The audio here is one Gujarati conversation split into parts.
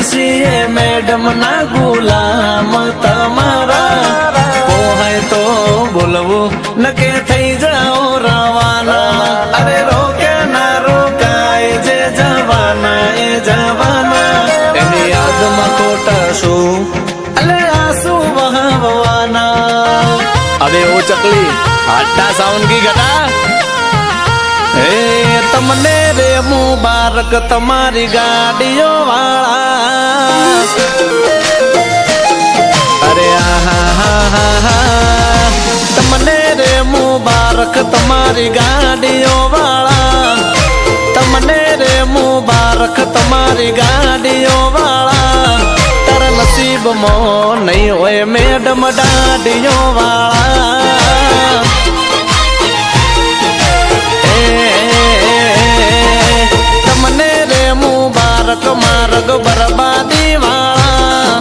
છીએ મેડમ ના ગુલામ તમારા પોહાય તો બોલવું નકે થઈ જાઓ રવાના અરે રોકે ના રોકાય જે જવાના એ જવાના એની યાદમાં ખોટા શું અલે આંસુ વહાવવાના અરે ઓ ચકલી હટ્ટા સાઉન્ડ કી ઘટા હે તમને રે મુબારક તમારી ગાડીઓ વાળા અરે આહા તમને રે મુબારક તમારી ગાડીઓ વાળા તમને રે મુબારક તમારી ગાડીઓ વાળા તારા નસીબમાં નહીં હોય મેડમ દાડીઓ વાળા તમને રે મુબારક માર્ગ બરબાદી વાળા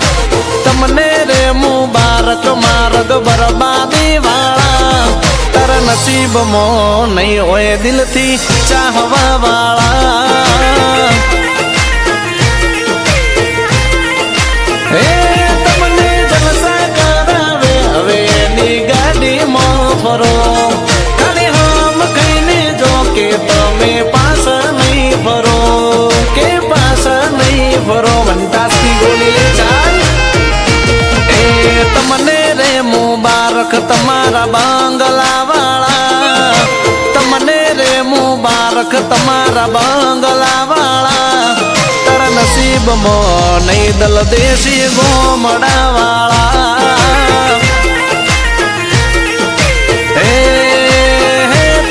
તમને રે મુબારક માર્ગ બરબાદી વાળા તારા નસીબમાં નહીં હોય દિલથી ચાહવા વાળા હે તમને જલસા કરાવે હવે એની ગાડીમાં ફરો ખાલી હમ કહીને જો કે તમે પાછા નહીં ફરો કે પાછા નહીં ફરો વંટાસથી ગોલી ચાલ એ તમને રે મુબારક તમારા બંગલા વાળા તમને રે મુબારક તમારા બંગલા વાળા તારા નસીબમાં નહીં દલ દેશી ગોમડા વાળા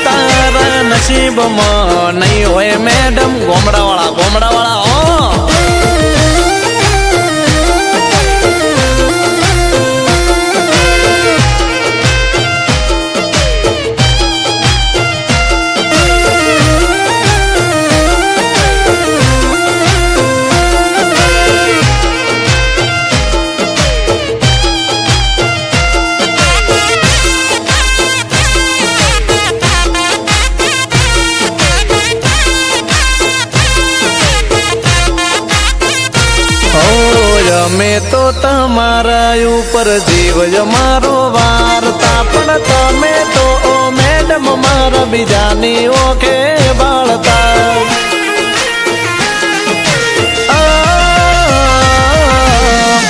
તારા નસીબમાં નહીં હોય મેડમ ગોમડા વાળા અમે તો તમારા ઉપર જીવ મારો વાર્તા પણ તમે તો મેડમ મારા બીજાની ઓખે બાળતા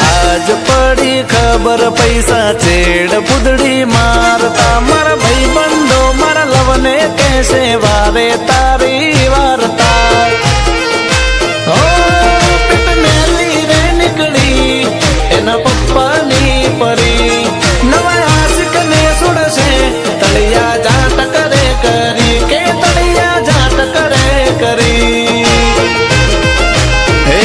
આજ પડી ખબર પૈસા ચેડ પુદડી મારતા મારા ભાઈ બંધો મારા લવને કહેશે વારે તારી વાર્તા એના પપ્પાની પરી નવા આશિકને છોડશે તળિયા જાટ કરે કરી કે તળિયા જાટ કરે કરી હે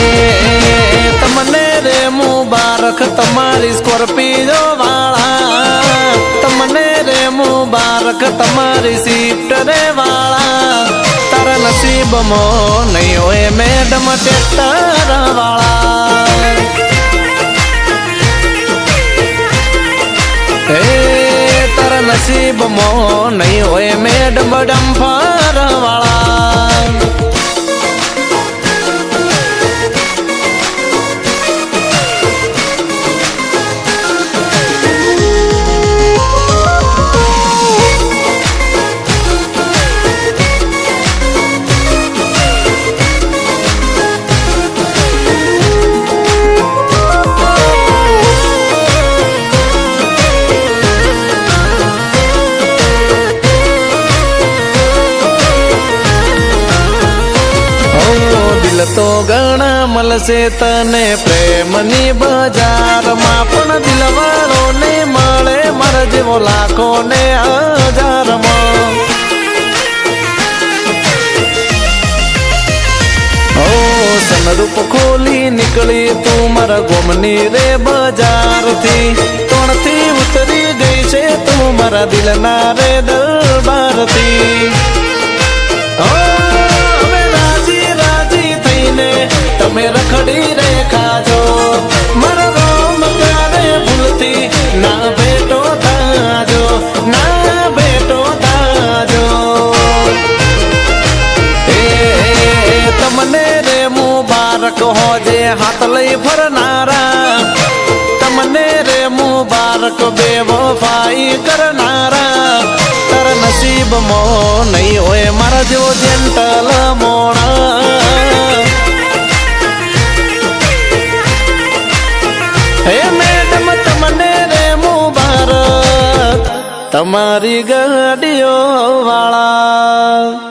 તમને રે મુબારક તમારી સ્કોર્પિયો વાળા તમને રે મુબારક તમારી સ્વિફ્ટ રે વાળા તારા નસીબમાં નહીં હોય મેડમ ટ્રેક્ટર વાળા હે તારા નસીબમાં નહીં હોય મેડમ ડમ્ફર વાળા તો ઘણા મળશે તને પ્રેમની બજારમાં પણ દિલવાળો ને મળે મારા જેવો લાખો ને હજારમાં સનરૂપ ખોલી નીકળી તું મારા ગોમની રે બજારથી તોણથી ઉતરી ગઈ છે તું મારા દિલના રે દરબારથી તમે રખડી રે ખાજો મારા રોમ ક્યારે ભૂલતી ના ભેટો થાજો ના ભેટો થાજો તમને રે મુબારક હોજે હાથ લઈ ફરનારા તમને રે મુબારક બે વફાઈ કરનારા તાર નસીબમાં નહીં હોય મારા જેવો જેન્ટલ મોણા હે મેડમ તમને રે મુબારક તમારી ગાડીઓ વાળા